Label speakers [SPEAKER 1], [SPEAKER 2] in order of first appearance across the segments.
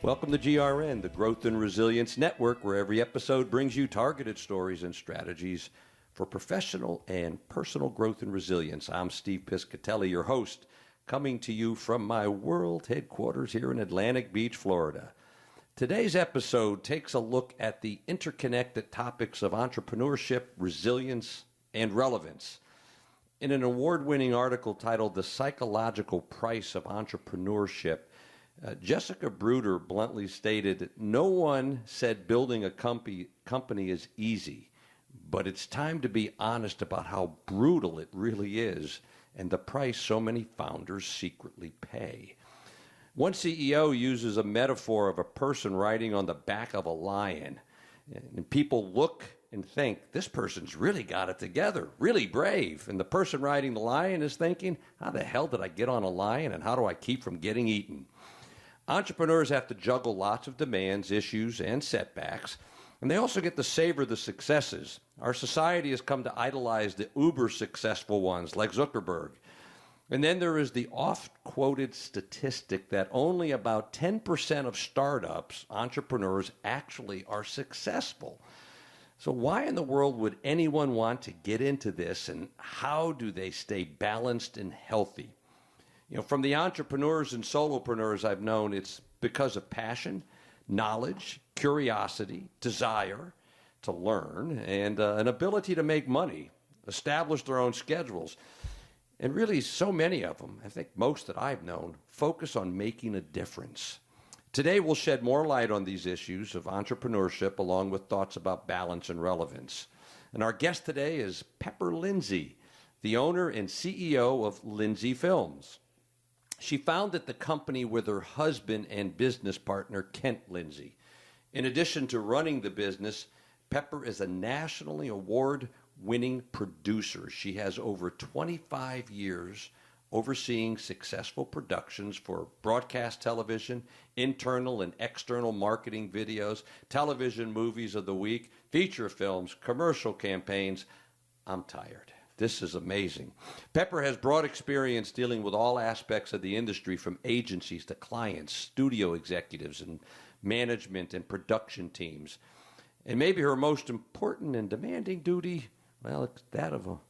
[SPEAKER 1] Welcome to GRN, the Growth and Resilience Network, where every episode brings you targeted stories and strategies for professional and personal growth and resilience. I'm Steve Piscitelli, your host, coming to you from my world headquarters here in Atlantic Beach, Florida. Today's episode takes a look at the interconnected topics of entrepreneurship, resilience, and relevance. In an award-winning article titled The Psychological Price of Entrepreneurship, Jessica Bruder bluntly stated, "No one said building a company is easy, but it's time to be honest about how brutal it really is and the price so many founders secretly pay." One CEO uses a metaphor of a person riding on the back of a lion, and people look and think, this person's really got it together, really brave. And the person riding the lion is thinking, how the hell did I get on a lion and how do I keep from getting eaten? Entrepreneurs have to juggle lots of demands, issues, and setbacks, and they also get to savor the successes. Our society has come to idolize the uber-successful ones like Zuckerberg. And then there is the oft-quoted statistic that only about 10% of startups, entrepreneurs, actually are successful. So why in the world would anyone want to get into this, and how do they stay balanced and healthy? From the entrepreneurs and solopreneurs I've known, it's because of passion, knowledge, curiosity, desire to learn, and an ability to make money, establish their own schedules. And really, so many of them, I think most that I've known, focus on making a difference. Today, we'll shed more light on these issues of entrepreneurship, along with thoughts about balance and relevance. And our guest today is Pepper Lindsay, the owner and CEO of Lindsay Films. She founded the company with her husband and business partner, Kent Lindsay. In addition to running the business, Pepper is a nationally award-winning producer. She has over 25 years overseeing successful productions for broadcast television, internal and external marketing videos, television movies of the week, feature films, commercial campaigns. I'm tired. This is amazing. Pepper has broad experience dealing with all aspects of the industry, from agencies to clients, studio executives, and management and production teams. And maybe her most important and demanding duty, well, it's that of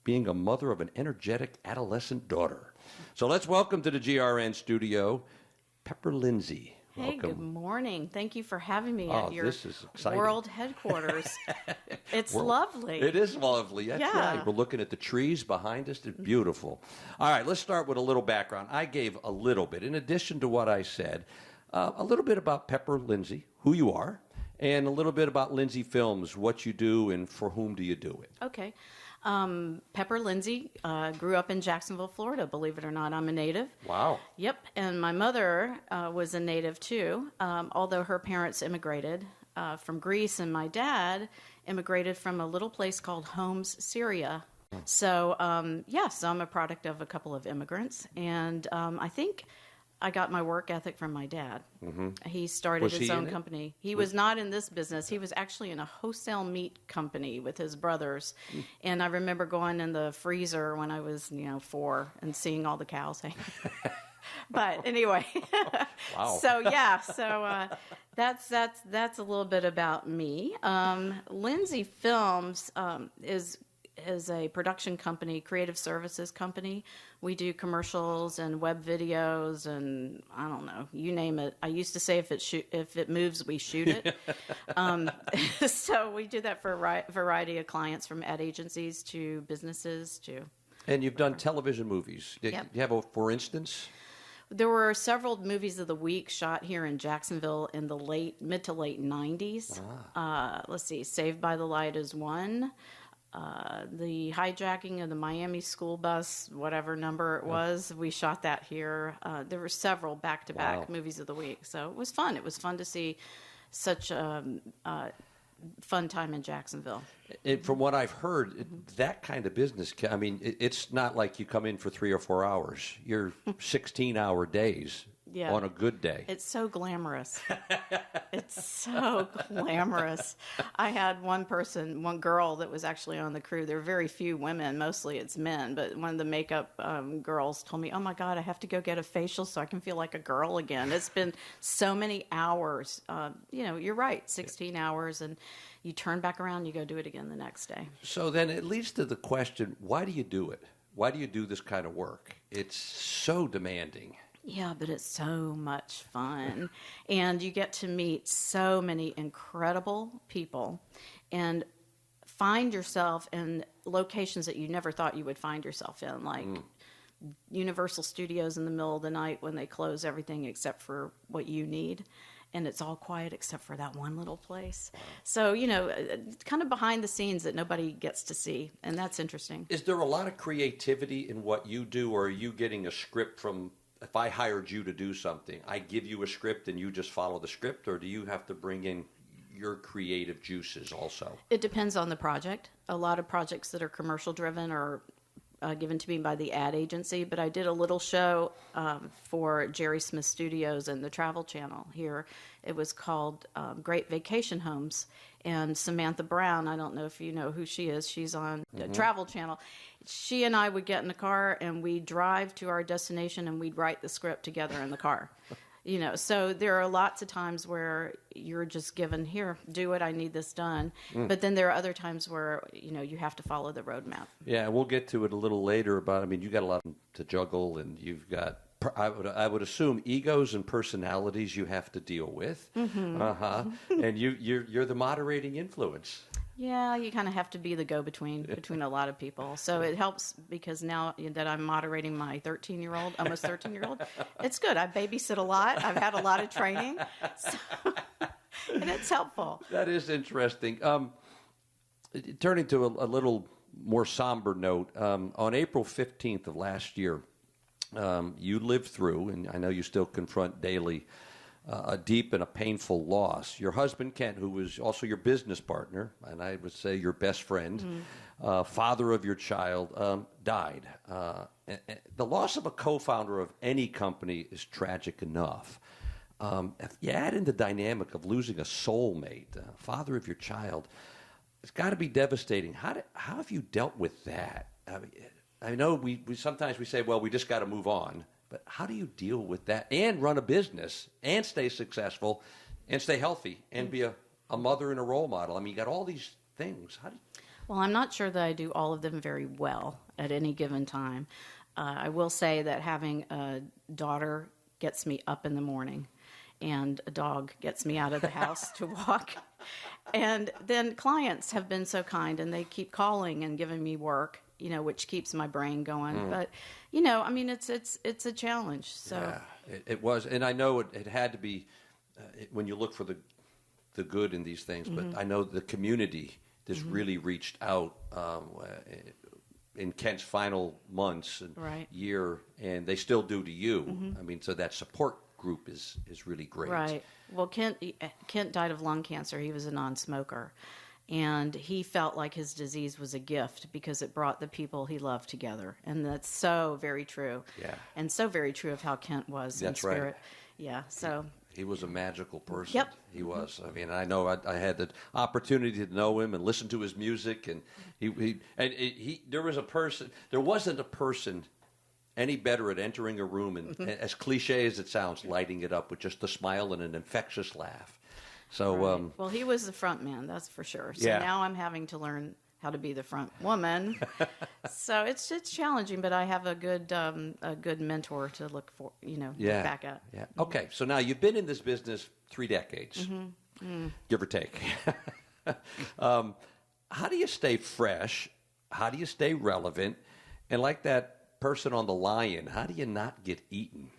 [SPEAKER 1] being a mother of an energetic adolescent daughter. So let's welcome to the GRN studio, Pepper Lindsay.
[SPEAKER 2] Hey,
[SPEAKER 1] Welcome.
[SPEAKER 2] good morning. Thank you for having me at your
[SPEAKER 1] this is exciting.
[SPEAKER 2] world headquarters. It's lovely.
[SPEAKER 1] It is lovely. That's
[SPEAKER 2] Yeah.
[SPEAKER 1] right. We're looking at the trees behind us. They're beautiful. All right, let's start with a little background. I gave a little bit, in addition to what I said, a little bit about Pepper Lindsay, who you are, and a little bit about Lindsay Films, what you do and for whom do you do it.
[SPEAKER 2] Okay. Pepper Lindsay grew up in Jacksonville, Florida. Believe it or not, I'm a native.
[SPEAKER 1] Wow.
[SPEAKER 2] Yep. And my mother was a native too, although her parents immigrated from Greece, and my dad immigrated from a little place called Homs, Syria. So, yes, I'm a product of a couple of immigrants, and I think I got my work ethic from my dad. Mm-hmm. He started his own company. He was not in this business. He was actually in a wholesale meat company with his brothers. And I remember going in the freezer when I was, 4 and seeing all the cows hanging. But anyway,
[SPEAKER 1] Wow.
[SPEAKER 2] So that's a little bit about me. Lindsay Films is a production company, creative services company. We do commercials and web videos and I don't know, you name it. I used to say if it moves, we shoot it. So we do that for a variety of clients, from ad agencies to businesses to.
[SPEAKER 1] And you've done television movies.
[SPEAKER 2] Yep.
[SPEAKER 1] You have for instance?
[SPEAKER 2] There were several movies of the week shot here in Jacksonville in the mid to late 90s. Let's see, Saved by the Light is one. The hijacking of the Miami school bus, whatever number it was, we shot that here. There were several back-to-back movies of the week, so it was fun. It was fun to see such a fun time in Jacksonville.
[SPEAKER 1] From what I've heard, that kind of business, it's not like you come in for 3 or 4 hours. You're 16-hour days.
[SPEAKER 2] Yeah.
[SPEAKER 1] on a good day.
[SPEAKER 2] It's so glamorous. It's so glamorous. I had one girl that was actually on the crew. There are very few women, mostly it's men, but one of the makeup girls told me, oh my God, I have to go get a facial so I can feel like a girl again. It's been so many hours. You're right, 16 hours, and you turn back around, you go do it again the next day.
[SPEAKER 1] So then it leads to the question, why do you do it? Why do you do this kind of work? It's so demanding.
[SPEAKER 2] Yeah, but it's so much fun. And you get to meet so many incredible people and find yourself in locations that you never thought you would find yourself in, like Universal Studios in the middle of the night when they close everything except for what you need. And it's all quiet except for that one little place. So, kind of behind the scenes that nobody gets to see. And that's interesting.
[SPEAKER 1] Is there a lot of creativity in what you do, or are you getting a script from, if I hired you to do something, I give you a script and you just follow the script, or do you have to bring in your creative juices also?
[SPEAKER 2] It depends on the project. A lot of projects that are commercial driven are given to me by the ad agency, but I did a little show for Jerry Smith Studios and the Travel Channel here. It was called Great Vacation Homes, and Samantha Brown, I don't know if you know who she is, she's on the Travel Channel. She and I would get in the car and we'd drive to our destination and we'd write the script together in the car. So there are lots of times where you're just given, here, do it, I need this done. But then there are other times where, you have to follow the roadmap.
[SPEAKER 1] Yeah, we'll get to it a little later about, you got a lot to juggle, and you've got, I would assume, egos and personalities you have to deal with. And you're the moderating influence.
[SPEAKER 2] Yeah, you kind of have to be the go-between between a lot of people. So it helps because now that I'm moderating my 13-year-old, almost 13-year-old, it's good. I babysit a lot. I've had a lot of training, and it's helpful.
[SPEAKER 1] That is interesting. Turning to a little more somber note, on April 15th of last year, you lived through, and I know you still confront daily, a deep and a painful loss. Your husband, Kent, who was also your business partner, and I would say your best friend, father of your child, died. The loss of a co-founder of any company is tragic enough. If you add in the dynamic of losing a soulmate, father of your child, it's got to be devastating. How have you dealt with that? I know we sometimes we say, well, we just got to move on. But how do you deal with that and run a business and stay successful and stay healthy and be a mother and a role model? You got all these things.
[SPEAKER 2] Well, I'm not sure that I do all of them very well at any given time. I will say that having a daughter gets me up in the morning, and a dog gets me out of the house to walk. And then clients have been so kind, and they keep calling and giving me work, which keeps my brain going. But, it's a challenge. So
[SPEAKER 1] yeah, it was. And I know it had to be, when you look for the good in these things, but I know the community just really reached out in Kent's final months and year, and they still do to you. So that support group is really great.
[SPEAKER 2] Right. Well, Kent died of lung cancer. He was a non-smoker. And he felt like his disease was a gift because it brought the people he loved together. And that's so very true. Yeah. And so very true of how Kent was in spirit. Right. Yeah. So
[SPEAKER 1] he was a magical person.
[SPEAKER 2] Yep.
[SPEAKER 1] He was. I know I had the opportunity to know him and listen to his music, and there wasn't a person any better at entering a room and as cliche as it sounds, lighting it up with just a smile and an infectious laugh. So,
[SPEAKER 2] well, he was the front man, that's for sure. So now I'm having to learn how to be the front woman. So it's challenging, but I have a good mentor to look for, look back at.
[SPEAKER 1] Yeah. Okay. So now you've been in this business 3 decades, give or take. How do you stay fresh? How do you stay relevant? And like that person on the lion, how do you not get eaten?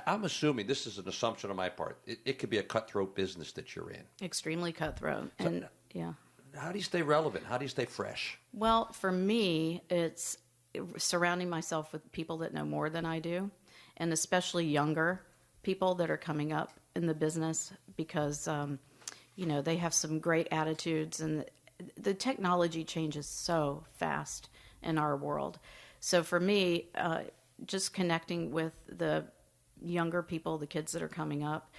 [SPEAKER 1] I'm assuming, this is an assumption on my part, it could be a cutthroat business that you're in.
[SPEAKER 2] Extremely cutthroat.
[SPEAKER 1] So,
[SPEAKER 2] and
[SPEAKER 1] how do you stay relevant? How do you stay fresh?
[SPEAKER 2] Well, for me, it's surrounding myself with people that know more than I do, and especially younger people that are coming up in the business because, they have some great attitudes, and the technology changes so fast in our world. So for me, just connecting with the younger people, the kids that are coming up,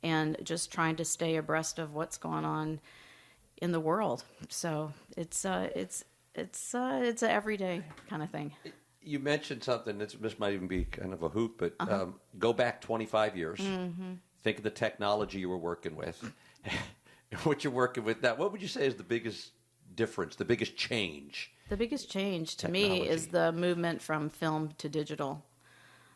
[SPEAKER 2] and just trying to stay abreast of what's going on in the world. So it's an everyday kind of thing.
[SPEAKER 1] You mentioned something, this might even be kind of a hoot, but go back 25 years. Mm-hmm. Think of the technology you were working with, what you're working with now. What would you say is the biggest difference, the biggest change?
[SPEAKER 2] The biggest change to me is the movement from film to digital.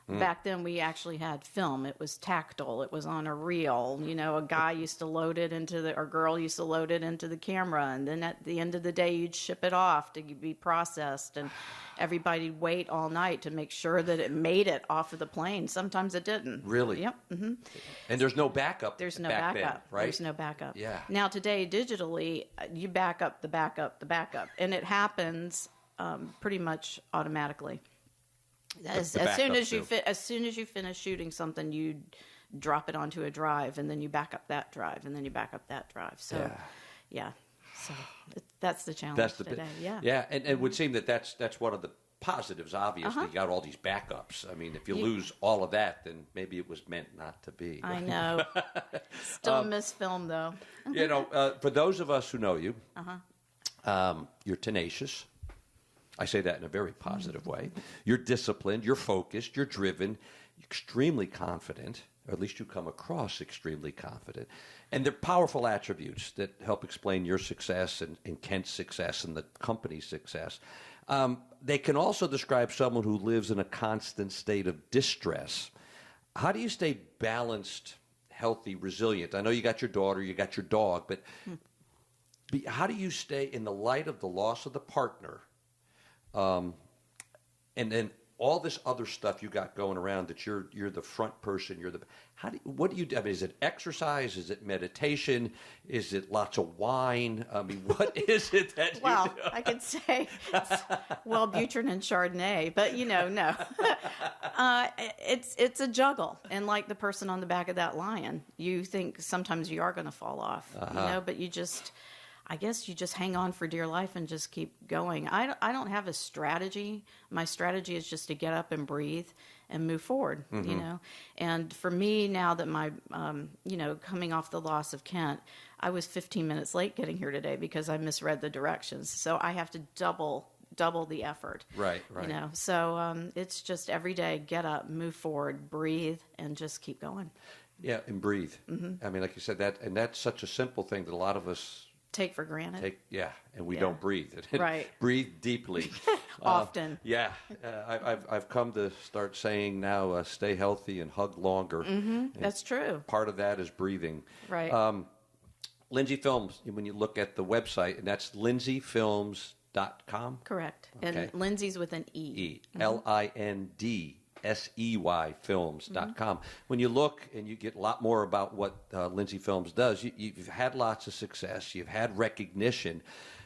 [SPEAKER 2] Back then, we actually had film. It was tactile. It was on a reel. You know, a guy used to load it or girl used to load it into the camera, and then at the end of the day, you'd ship it off to be processed, and everybody'd wait all night to make sure that it made it off of the plane. Sometimes it didn't.
[SPEAKER 1] Really?
[SPEAKER 2] Yep. Mm-hmm.
[SPEAKER 1] And there's no backup.
[SPEAKER 2] There's no
[SPEAKER 1] back
[SPEAKER 2] backup.
[SPEAKER 1] then, right?
[SPEAKER 2] There's no backup.
[SPEAKER 1] Yeah.
[SPEAKER 2] Now today, digitally, you back up the backup, and it happens pretty much automatically. As soon as you finish shooting something, you drop it onto a drive, and then you back up that drive, and then you back up that drive. So, so that's the challenge today.
[SPEAKER 1] Yeah, and it would seem that's one of the positives. Obviously, you got all these backups. I mean, if you lose all of that, then maybe it was meant not to be.
[SPEAKER 2] I know. Still miss film though.
[SPEAKER 1] You know, for those of us who know you, you're tenacious. I say that in a very positive way. You're disciplined, you're focused, you're driven, you're extremely confident, or at least you come across extremely confident. And they're powerful attributes that help explain your success and Kent's success and the company's success. They can also describe someone who lives in a constant state of distress. How do you stay balanced, healthy, resilient? I know you got your daughter, you got your dog, but how do you stay in the light of the loss of the partner? And then all this other stuff you got going around that you're the front person. What do you do? I mean, is it exercise? Is it meditation? Is it lots of wine? I mean, what is it that you do?
[SPEAKER 2] I could say Wellbutrin and Chardonnay, but no. It's a juggle. And like the person on the back of that lion, you think sometimes you are going to fall off, but I guess you just hang on for dear life and just keep going. I don't have a strategy. My strategy is just to get up and breathe and move forward, And for me, now that my, coming off the loss of Kent, I was 15 minutes late getting here today because I misread the directions. So I have to double the effort.
[SPEAKER 1] Right.
[SPEAKER 2] So it's just every day, get up, move forward, breathe, and just keep going.
[SPEAKER 1] Yeah, and breathe. Mm-hmm. I mean, like you said, that's such a simple thing that a lot of us
[SPEAKER 2] take for granted.
[SPEAKER 1] And we don't breathe.
[SPEAKER 2] Right.
[SPEAKER 1] Breathe deeply.
[SPEAKER 2] Often.
[SPEAKER 1] I've come to start saying now, stay healthy and hug longer.
[SPEAKER 2] Mm-hmm. That's true.
[SPEAKER 1] Part of that is breathing.
[SPEAKER 2] Right.
[SPEAKER 1] Lindsay Films, when you look at the website, and that's lindsayfilms.com?
[SPEAKER 2] Correct. Okay. And Lindsay's with an E.
[SPEAKER 1] Lindsey films.com. When you look and you get a lot more about what Lindsay Films does, you've had lots of success. You've had recognition.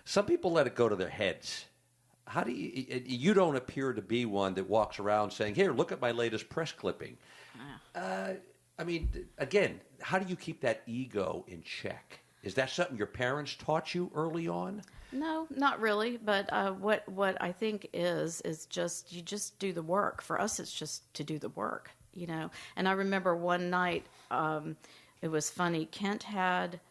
[SPEAKER 1] Some people let it go to their heads. How do you don't appear to be one that walks around saying, here, look at my latest press clipping. I mean, again, how do you keep that ego in check? Is that something your parents taught you early on?
[SPEAKER 2] No, not really. But what I think is just you just do the work. For us, it's just to do the work, And I remember one night, it was funny. Kent had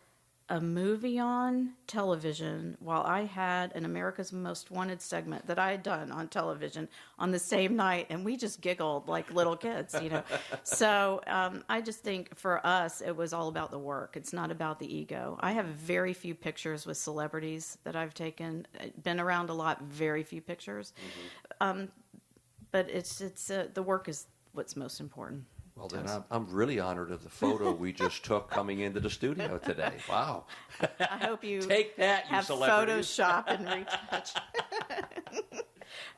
[SPEAKER 2] a movie on television while I had an America's Most Wanted segment that I had done on television on the same night, and we just giggled like little kids, So I just think for us, it was all about the work. It's not about the ego. I have very few pictures with celebrities that I've taken. Been around a lot, very few pictures. Mm-hmm. But it's the work is what's most important.
[SPEAKER 1] Well, then I'm really honored of the photo we just took coming into the studio today. Wow.
[SPEAKER 2] I hope you
[SPEAKER 1] take that, you
[SPEAKER 2] have
[SPEAKER 1] celebrities.
[SPEAKER 2] Photoshop and retouch.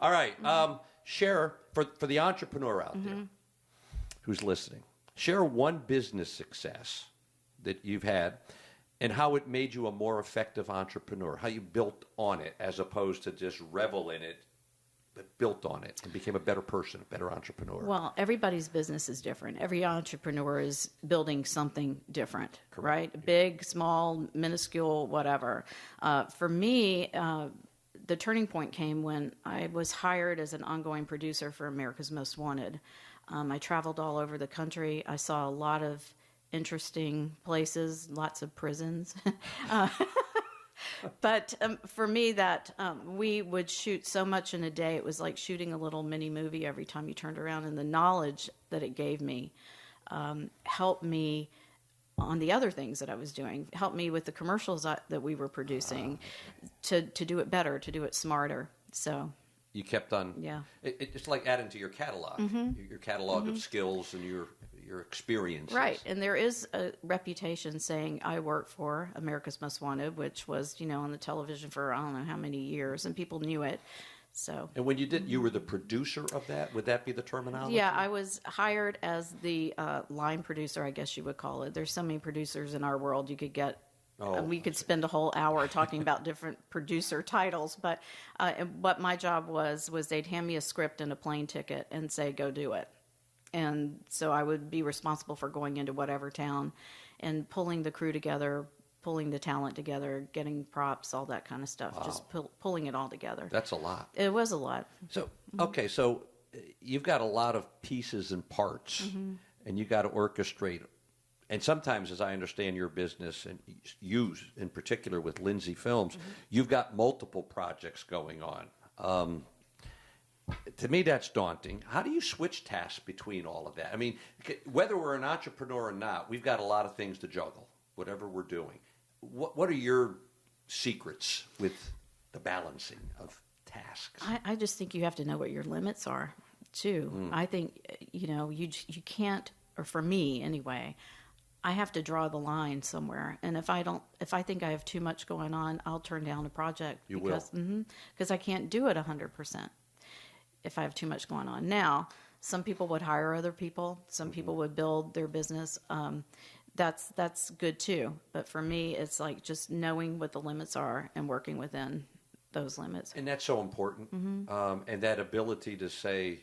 [SPEAKER 1] All right. Share, for the entrepreneur out there who's listening, share one business success that you've had and how it made you a more effective entrepreneur, how you built on it as opposed to just revel in it, but built on it and became a better person, a better entrepreneur.
[SPEAKER 2] Well, everybody's business is different. Every entrepreneur is building something different, correct, right? Big, small, minuscule, whatever. For me, the turning point came when I was hired as an ongoing producer for America's Most Wanted. I traveled all over the country. I saw a lot of interesting places, lots of prisons. But for me, that we would shoot so much in a day, it was like shooting a little mini movie every time you turned around. And the knowledge that it gave me helped me on the other things that I was doing, helped me with the commercials that we were producing to do it better, to do it smarter. So
[SPEAKER 1] you kept on.
[SPEAKER 2] Yeah.
[SPEAKER 1] It's like adding to your catalog, your catalog of skills and your experiences.
[SPEAKER 2] Right. And there is a reputation saying I work for America's Most Wanted, which was, on the television for I don't know how many years, and people knew it. So.
[SPEAKER 1] And when you did, you were the producer of that? Would that be the terminology?
[SPEAKER 2] Yeah, I was hired as the line producer, I guess you would call it. There's so many producers in our world you could get. We could spend a whole hour talking about different producer titles, but what my job was they'd hand me a script and a plane ticket and say, go do it. And so I would be responsible for going into whatever town and pulling the crew together, pulling the talent together, getting props, all that kind of stuff, just pulling it all together.
[SPEAKER 1] That's a lot.
[SPEAKER 2] It was a lot.
[SPEAKER 1] So, okay, so you've got a lot of pieces and parts, and you got to orchestrate. And sometimes, as I understand your business, and you in particular with Lindsay Films, you've got multiple projects going on. To me, that's daunting. How do you switch tasks between all of that? I mean, whether we're an entrepreneur or not, we've got a lot of things to juggle, whatever we're doing. What are your secrets with the balancing of tasks?
[SPEAKER 2] I just think you have to know what your limits are, too. I think, you can't, or for me anyway, I have to draw the line somewhere. And if I think I have too much going on, I'll turn down a project. Because I can't do it 100%. If I have too much going on. Now, some people would hire other people. Some people would build their business. That's good too. But for me, it's like just knowing what the limits are and working within those limits.
[SPEAKER 1] And that's so important. And that ability to say,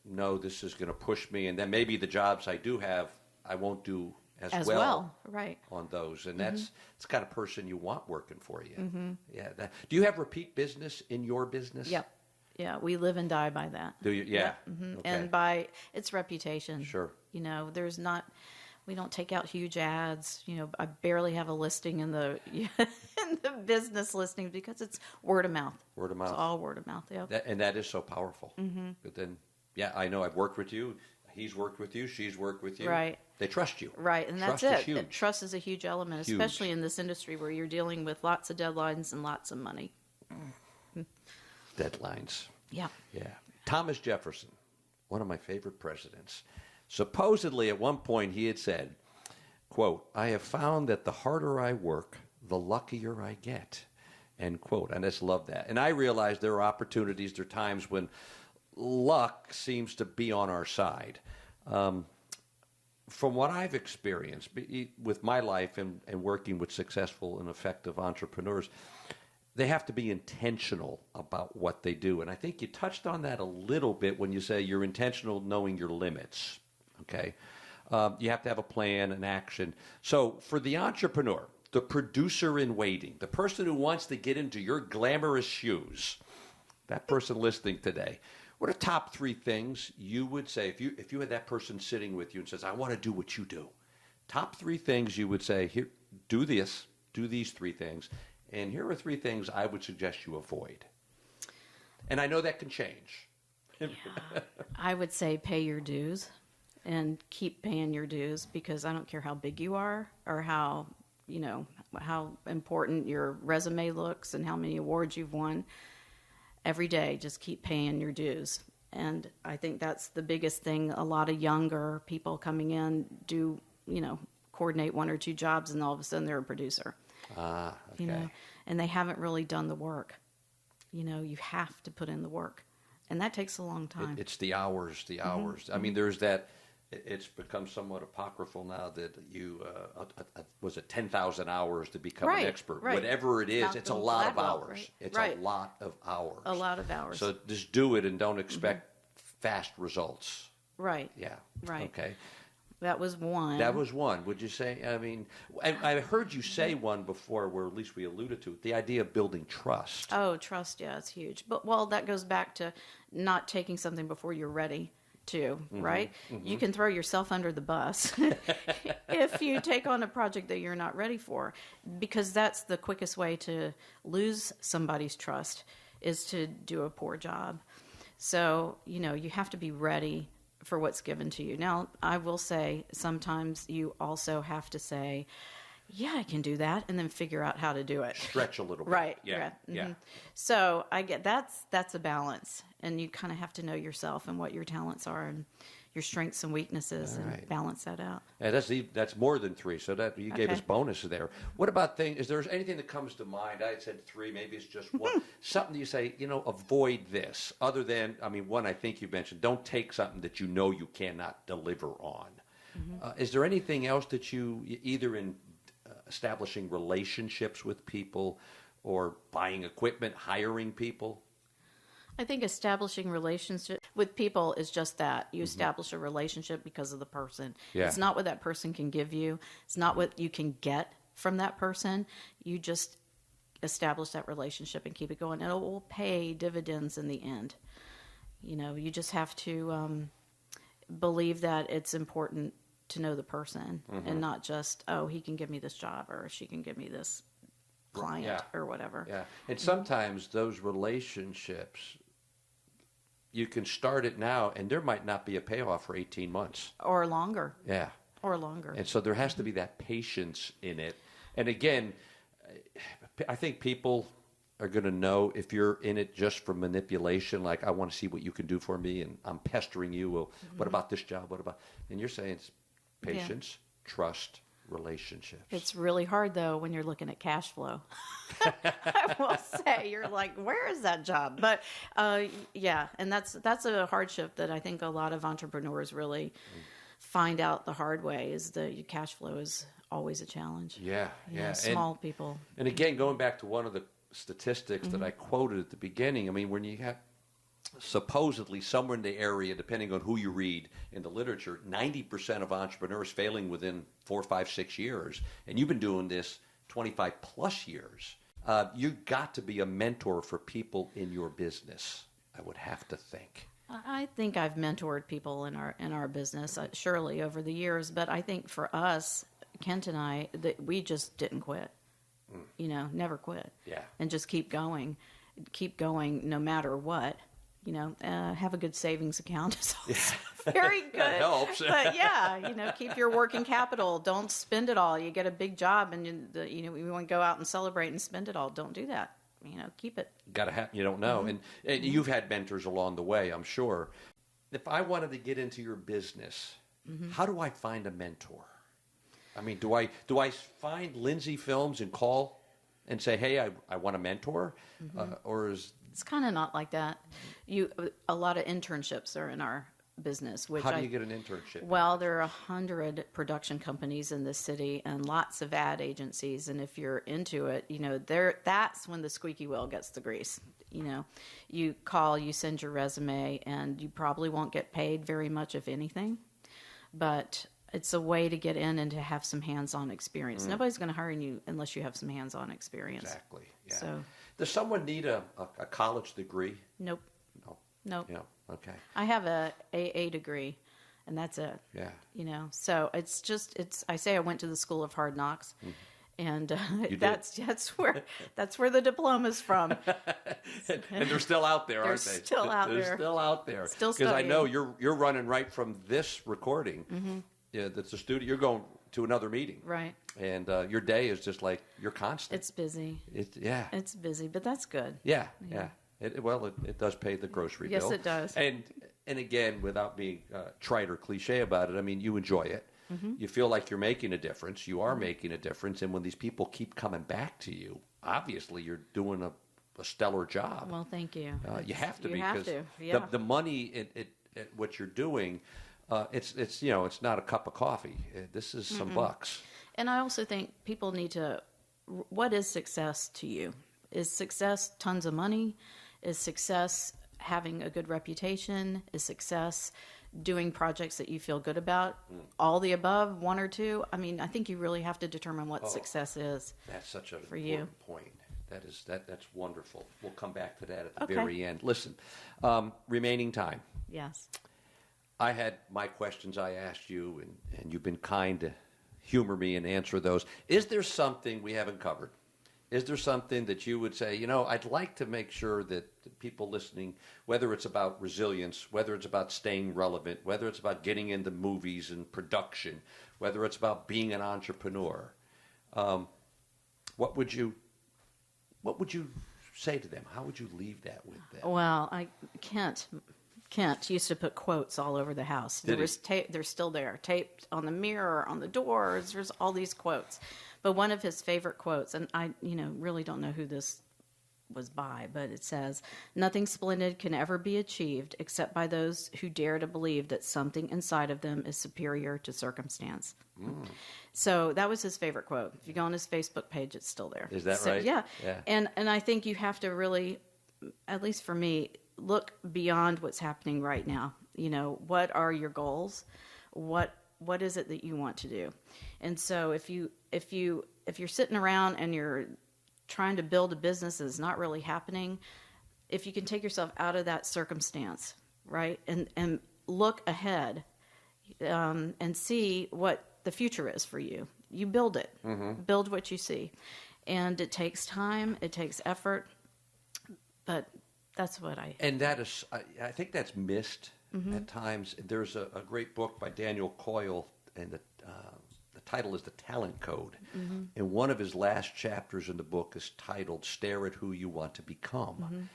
[SPEAKER 1] no, this is going to push me. And then maybe the jobs I do have, I won't do as well.
[SPEAKER 2] Right.
[SPEAKER 1] On those. And that's the kind of person you want working for you. Yeah. Do you have repeat business in your business?
[SPEAKER 2] Yep. Yeah, we live and die by that.
[SPEAKER 1] Do you? Yeah.
[SPEAKER 2] Okay.
[SPEAKER 1] And
[SPEAKER 2] by its reputation.
[SPEAKER 1] Sure.
[SPEAKER 2] We don't take out huge ads. I barely have a listing in the in the business listing because it's word of mouth.
[SPEAKER 1] Word of mouth.
[SPEAKER 2] It's all word of mouth. Yeah.
[SPEAKER 1] And that is so powerful. But then, I know I've worked with you. He's worked with you. She's worked with you.
[SPEAKER 2] Right.
[SPEAKER 1] They trust you.
[SPEAKER 2] Right, and
[SPEAKER 1] trust
[SPEAKER 2] that's
[SPEAKER 1] is huge.
[SPEAKER 2] Trust is a huge element, especially in this industry where you're dealing with lots of deadlines and lots of money.
[SPEAKER 1] Deadlines.
[SPEAKER 2] Yeah.
[SPEAKER 1] Yeah. Thomas Jefferson, one of my favorite presidents. Supposedly at one point he had said, quote, I have found that the harder I work, the luckier I get, end quote. And I just love that. And I realize there are opportunities, there are times when luck seems to be on our side. From what I've experienced with my life and working with successful and effective entrepreneurs, they have to be intentional about what they do. And I think you touched on that a little bit when you say you're intentional knowing your limits, okay? You have to have a plan, an action. So for the entrepreneur, the producer in waiting, the person who wants to get into your glamorous shoes, that person listening today, what are top 3 things you would say if you had that person sitting with you and says, I want to do what you do? Top 3 things you would say, here, do this, do these 3 things. And here are 3 things I would suggest you avoid. And I know that can change.
[SPEAKER 2] Yeah. I would say pay your dues and keep paying your dues because I don't care how big you are or how important your resume looks and how many awards you've won. Every day, just keep paying your dues. And I think that's the biggest thing. A lot of younger people coming in do, coordinate 1 or 2 jobs and all of a sudden they're a producer.
[SPEAKER 1] Okay.
[SPEAKER 2] And they haven't really done the work. You have to put in the work, and that takes a long time.
[SPEAKER 1] It's the hours. I mean, there's that. It's become somewhat apocryphal now that you was it 10,000 hours to become an expert.
[SPEAKER 2] Right.
[SPEAKER 1] Whatever it is, it's a lot of hours.
[SPEAKER 2] Right?
[SPEAKER 1] It's a lot of hours.
[SPEAKER 2] A lot of hours.
[SPEAKER 1] So just do it and don't expect fast results.
[SPEAKER 2] Right.
[SPEAKER 1] Yeah.
[SPEAKER 2] Right.
[SPEAKER 1] Okay.
[SPEAKER 2] That was one.
[SPEAKER 1] That was one. Would you say? I mean, I heard you say one before, where at least we alluded to it, the idea of building trust.
[SPEAKER 2] Oh, trust, yeah, it's huge. But that goes back to not taking something before you're ready. too, right? You can throw yourself under the bus if you take on a project that you're not ready for, because that's the quickest way to lose somebody's trust, is to do a poor job. So, you have to be ready for what's given to you. Now, I will say sometimes you also have to say, yeah, I can do that, and then figure out how to do it.
[SPEAKER 1] Stretch a little bit.
[SPEAKER 2] Right.
[SPEAKER 1] Yeah.
[SPEAKER 2] Yeah. So I get that's a balance, and you kind of have to know yourself and what your talents are and your strengths and weaknesses, and balance that out.
[SPEAKER 1] Yeah, that's more than 3. So that you gave us bonus there. What about things? Is there anything that comes to mind? I said 3. Maybe it's just one. Something you say, avoid this. Other than, one I think you mentioned. Don't take something that you cannot deliver on. Is there anything else that you either in establishing relationships with people or buying equipment, hiring people?
[SPEAKER 2] I think establishing relationships with people is just that. You establish a relationship because of the person.
[SPEAKER 1] Yeah.
[SPEAKER 2] It's not what that person can give you. It's not what you can get from that person. You just establish that relationship and keep it going. And it will pay dividends in the end. You just have to believe that it's important to know the person and not just, he can give me this job or she can give me this client or whatever.
[SPEAKER 1] Yeah. And sometimes those relationships, you can start it now and there might not be a payoff for 18 months.
[SPEAKER 2] Or longer.
[SPEAKER 1] Yeah.
[SPEAKER 2] Or longer.
[SPEAKER 1] And so there has to be that patience in it. And again, I think people are going to know if you're in it just for manipulation, like I want to see what you can do for me and I'm pestering you. Well, what about this job? What about, and you're saying it's patience, trust, relationships.
[SPEAKER 2] It's really hard though when you're looking at cash flow. I will say, you're like, where is that job? But and that's a hardship that I think a lot of entrepreneurs really find out the hard way, is the cash flow is always a challenge.
[SPEAKER 1] Yeah.
[SPEAKER 2] Small people.
[SPEAKER 1] And again, going back to one of the statistics that I quoted at the beginning, when you have supposedly somewhere in the area, depending on who you read in the literature, 90% of entrepreneurs failing within 4, 5, 6 years. And you've been doing this 25 plus years. You've got to be a mentor for people in your business, I would have to think.
[SPEAKER 2] I think I've mentored people in our business, surely over the years. But I think for us, Kent and I, that we just didn't quit. Never quit.
[SPEAKER 1] Yeah.
[SPEAKER 2] And just keep going no matter what. Have a good savings account is also very good.
[SPEAKER 1] That helps.
[SPEAKER 2] But keep your working capital. Don't spend it all. You get a big job and you want to go out and celebrate and spend it all. Don't do that. Keep it.
[SPEAKER 1] Got to have. You don't know, and you've had mentors along the way, I'm sure. If I wanted to get into your business, how do I find a mentor? Do I find Lindsay Films and call and say, hey, I want a mentor, or is
[SPEAKER 2] it's kind of not like that. A lot of internships are in our business. Which
[SPEAKER 1] how do you get an internship?
[SPEAKER 2] Well, there are 100 production companies in this city and lots of ad agencies. And if you're into it, that's when the squeaky wheel gets the grease. You call, you send your resume, and you probably won't get paid very much, if anything. But it's a way to get in and to have some hands-on experience. Nobody's going to hire you unless you have some hands-on experience.
[SPEAKER 1] Exactly. Yeah.
[SPEAKER 2] So,
[SPEAKER 1] does someone need a college degree?
[SPEAKER 2] Nope.
[SPEAKER 1] No.
[SPEAKER 2] Nope.
[SPEAKER 1] Yeah. Okay.
[SPEAKER 2] I have a AA degree, and that's it.
[SPEAKER 1] Yeah.
[SPEAKER 2] So I say I went to the School of Hard Knocks, and that's where the diploma's from.
[SPEAKER 1] And they're still out there, aren't they?
[SPEAKER 2] They're still out there.
[SPEAKER 1] They're still out there.
[SPEAKER 2] Still
[SPEAKER 1] because I
[SPEAKER 2] studying.
[SPEAKER 1] know you're running right from this recording. Yeah, that's the studio. You're going to another meeting,
[SPEAKER 2] Right.
[SPEAKER 1] And your day is just like you're constant.
[SPEAKER 2] It's busy.
[SPEAKER 1] It's
[SPEAKER 2] busy, but that's good.
[SPEAKER 1] Yeah. It does pay the grocery bill.
[SPEAKER 2] Yes, it does.
[SPEAKER 1] And again, without being trite or cliche about it, you enjoy it. You feel like you're making a difference. You are making a difference. And when these people keep coming back to you, obviously you're doing a stellar job.
[SPEAKER 2] Well, thank you.
[SPEAKER 1] You have to,
[SPEAKER 2] You
[SPEAKER 1] because
[SPEAKER 2] have to, yeah.
[SPEAKER 1] the money at what you're doing, it's not a cup of coffee. This is some bucks.
[SPEAKER 2] And I also think people need to, what is success to you? Is success tons of money? Is success having a good reputation? Is success doing projects that you feel good about? All the above, one or two? I think you really have to determine what success is.
[SPEAKER 1] That's such an
[SPEAKER 2] for
[SPEAKER 1] important
[SPEAKER 2] you.
[SPEAKER 1] point. That's wonderful. We'll come back to that at the
[SPEAKER 2] Okay.
[SPEAKER 1] very end. Listen, remaining time.
[SPEAKER 2] Yes.
[SPEAKER 1] I had my questions I asked you, and you've been kind to humor me and answer those. Is there something we haven't covered? Is there something that you would say, I'd like to make sure that the people listening, whether it's about resilience, whether it's about staying relevant, whether it's about getting into movies and production, whether it's about being an entrepreneur, what would you say to them? How would you leave that with them?
[SPEAKER 2] Well, Kent used to put quotes all over the house. They're still there, taped on the mirror, on the doors. There's all these quotes. But one of his favorite quotes, and I really don't know who this was by, but it says, "Nothing splendid can ever be achieved except by those who dare to believe that something inside of them is superior to circumstance." So that was his favorite quote. If you go on his Facebook page, it's still there.
[SPEAKER 1] Is that right?
[SPEAKER 2] Yeah. And I think you have to really, at least for me, look beyond what's happening right now. What are your goals? What is it that you want to do? And so if you're sitting around and you're trying to build a business that's not really happening, if you can take yourself out of that circumstance, right, and look ahead and see what the future is for you, you build it. Build what you see. And it takes time, it takes effort, but that's what And
[SPEAKER 1] that is, I think that's missed at times. There's a great book by Daniel Coyle, and the title is The Talent Code. And one of his last chapters in the book is titled Stare at Who You Want to Become.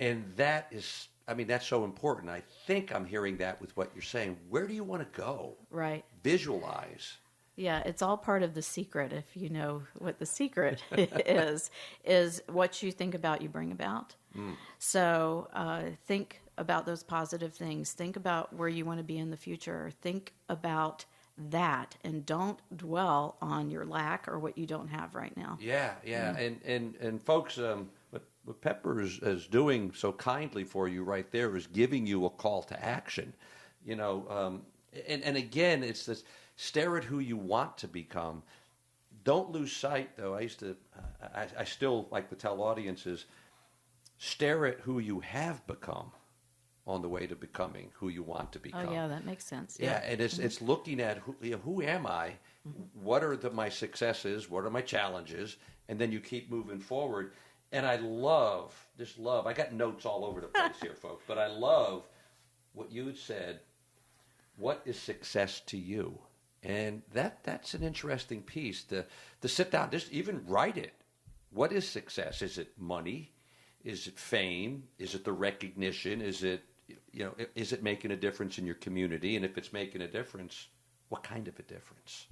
[SPEAKER 1] And that is, that's so important. I think I'm hearing that with what you're saying. Where do you want to go?
[SPEAKER 2] Right.
[SPEAKER 1] Visualize.
[SPEAKER 2] Yeah, it's all part of the secret. If you know what the secret is what you think about, you bring about. So think about those positive things. Think about where you want to be in the future. Think about that, and don't dwell on your lack or what you don't have right now.
[SPEAKER 1] Yeah. And folks, what Pepper is doing so kindly for you right there is giving you a call to action. And again, it's this: stare at who you want to become. Don't lose sight, though. I still like to tell audiences, stare at who you have become on the way to becoming who you want to become.
[SPEAKER 2] Oh, yeah, that makes sense.
[SPEAKER 1] Yeah, and it's looking at who am I, what are my successes, what are my challenges, and then you keep moving forward. And I love, I got notes all over the place here, folks, but I love what you had said. What is success to you? And that's an interesting piece to sit down, just even write it. What is success? Is it money? Is it fame? Is it the recognition? Is it making a difference in your community? And if it's making a difference, what kind of a difference?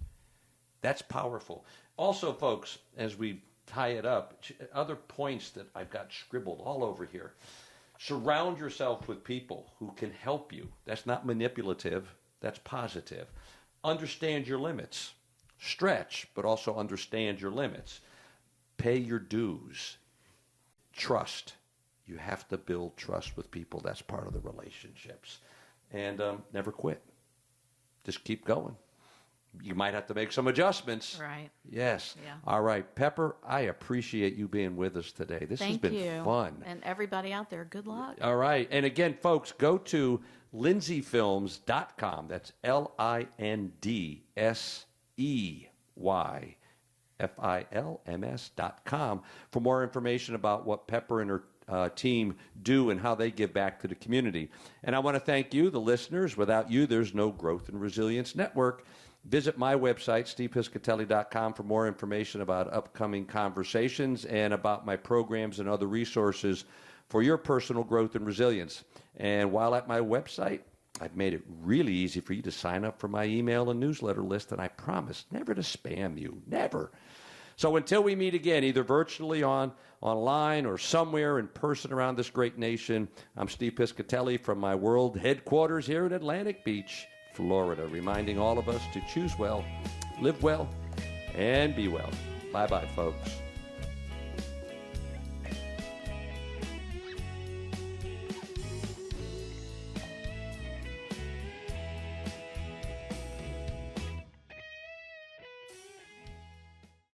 [SPEAKER 1] That's powerful. Also, folks, as we tie it up, other points that I've got scribbled all over here. Surround yourself with people who can help you. That's not manipulative. That's positive. Understand your limits. Stretch, but also understand your limits. Pay your dues. Trust. You have to build trust with people. That's part of the relationships. And never quit. Just keep going. You might have to make some adjustments.
[SPEAKER 2] Right.
[SPEAKER 1] Yes.
[SPEAKER 2] Yeah.
[SPEAKER 1] All right. Pepper, I appreciate you being with us today. This has been fun.
[SPEAKER 2] And everybody out there, good luck.
[SPEAKER 1] All right. And again, folks, go to lindseyfilms.com. That's LindseyFilms.com for more information about what Pepper and her team do and how they give back to the community. And I want to thank you, the listeners. Without you, there's no Growth and Resilience Network. Visit my website, stevepiscitelli.com, for more information about upcoming conversations and about my programs and other resources for your personal growth and resilience. And while at my website, I've made it really easy for you to sign up for my email and newsletter list, and I promise never to spam you, never. So until we meet again, either virtually online or somewhere in person around this great nation, I'm Steve Piscitelli from my world headquarters here in Atlantic Beach, Florida, reminding all of us to choose well, live well, and be well. Bye-bye, folks.